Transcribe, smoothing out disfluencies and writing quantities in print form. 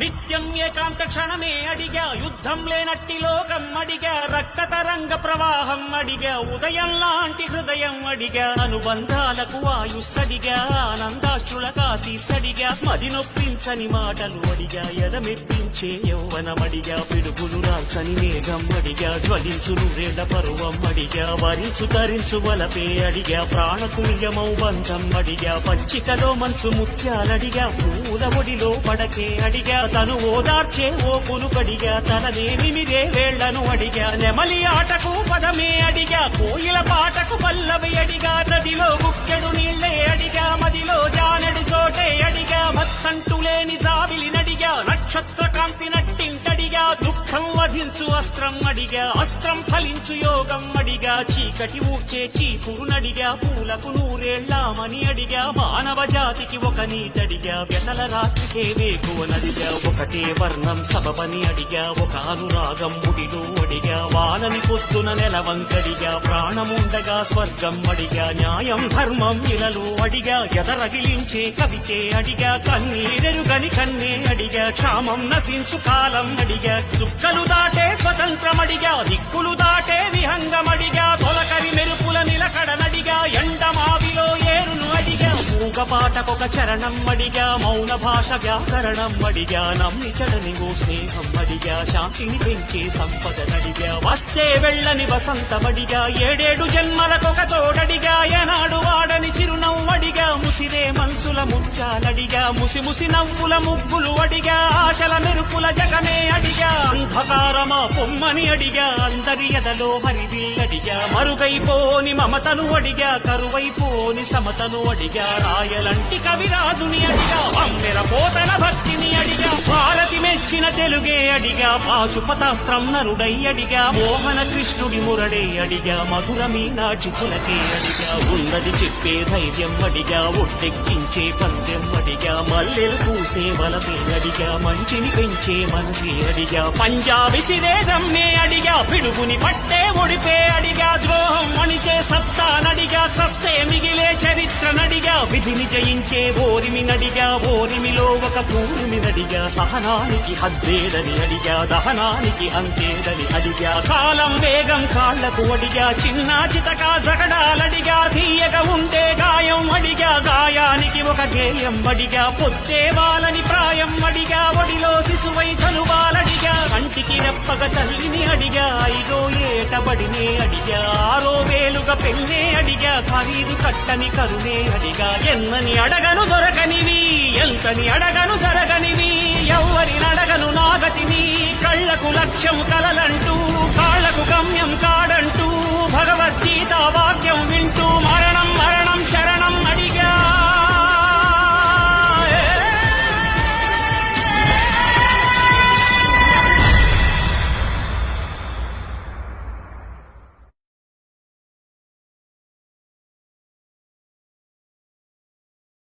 నిత్యం ఏకాంత క్షణమే అడిగా, యుద్ధం లేనట్టి లోకం అడిగా, రక్త తరంగ ప్రవాహం అడిగా, ఉదయం లాంటి హృదయం అడిగా, అనుబంధాలకు ఆయుస్సడిగా, ఆనందాశ్రుల కాశీసడిగా, మది నొప్పించని మాటలు అడిగా, ఎదమెప్పించే యౌవనమడిగా, పిడుగులు రాల్చని మేఘం అడిగా, జ్వలించు నూరేళ్ల పరువం అడిగా, వరించు తరించు వలపే అడిగా, ప్రాణకుల్యమౌ బంధం అడిగా, పచ్చికలో మంచు ముత్యాలడిగా, పూల ఒడిలో పడకే అడిగా, తను ఓదార్చే ఓ కునుకడిగా, తననేమిమిదే వేళ్లను అడిగా, నెమలి ఆటకు పదమే అడిగా, కోయిల పాటకు పల్లవి అడిగా, నదిలో గుక్కెడు నీళ్లే అడిగా, మదిలో జానెడు చోటే అడిగా, మత్సంటు లేని జాబిలినడిగా, నక్షత్ర కాంతి నట్టింటడిగా, దుఃఖం వధించు అస్త్రం అడిగా, అస్త్రం ఫలించు యోగం అడిగా, చీకటి ఊడ్చే చీపురునడిగా, పూలకు నూరేళ్లామని అడిగా, మానవ జాతికి ఒక నీతడిగా, వెన్నెల రాత్రికే వేకువనడిగా, ఒకటే వర్ణం సబబని అడిగా, ఒక అనురాగం ముడిలో అడిగా, వానని పొద్దున నెలవంకడిగా, ప్రాణముండగా స్వర్గం అడిగా, న్యాయం ధర్మం ఇలలో అడిగా, ఎదరగిలించే కవితే అడిగా, కన్నీరెరుగని కన్నే అడిగా, క్షామం నశించు కాలం అడిగా, చుక్కలు దాటే స్వతంత్రమడిగా, దిక్కులు దాటే విహంగమడిగా, తొలకరి మెరుపుల నిలకడనడిగా, ఎండమావిలో ఏరును అడిగా, మూగపాటకొక చరణం అడిగా, మౌన భాష వ్యాకరణం అడిగా, నమ్మి చడని ఓ స్నేహం అడిగా, శాంతిని పెంచే సంపదనడిగా, వస్తే వెళ్ళని వసంతమడిగా, ఏడేడు జన్మలకొక తోడడిగా, ఏనాడు వాడని చిరునవ్వడిగా, ముసిరే మనసుల ముత్యాలడిగా, ముసి ముసి నవ్వుల ముగ్గులు అడిగా, ఆశల మెరుపుల జగమే అడిగా, అంధకారమా పొమ్మని అడిగా, అందరి ఎదలో హరివిల్లడిగా, మరుగైపోని మమతను అడిగా, కరువైపోని సమతను అడిగా, రాయలంటి కవిరాజుని అడిగా, అమ్మెర పోతన భక్తిని అడిగా, భారతి మెచ్చిన తెలుగే అడిగా, పాశుపతాస్త్రం నరుడై అడిగా, మోహన కృష్ణుడి మురడే అడిగా, మధుర మీనాక్షి చిలకే అడిగా, ఉన్నది చెప్పే ధైర్యం అడిగా, ఒట్టెక్కించే పందెం అడిగా, మల్లెలు పూసే వలపే అడిగా, మంచిని పెంచే మనసే అడిగా, పంజాబి సిరే దమ్మే అడిగా, పిడుగుని పట్టే ఒడిపే అడిగా, ద్రోహం అణిచే సత్తా నడిగా, చస్తే మిగిలే చరిత్ర నడిగా, విధిని జయించే ఓరిమి నడిగా, ఓరిమిలో ఒక పూరిమి నడిగా, సహనానికి హద్దేదని అడిగా, దహనానికి అంతేదని అడిగా, కాలం వేగం కాళ్లకు అడిగా, చిన్న చితకా జగడాలడిగా, తీయగా ఉంటే గాయం అడిగా, గాయానికి ఒక గేయం అడిగా, పొద్దే వాళ్ళని ప్రాయం అడిగా, ఒడిలో శిశువై చలువాలడిగా, కంటికి రెప్పగ తల్లిని అడిగా, ఐదో ఏటబడినే అడిగా, ఆరో వేలుగా పెళ్ళే అడిగా, ఖరీదు కట్టని కరుణే అడిగా, ఎన్నని అడగను దొరకనివి, ఎంతని అడగను జరగనివి, ఎవ్వరి నడగను నాగతిని, కళ్లకు లక్ష్యం కలలంటూ కాళ్లకు గమ్యం కా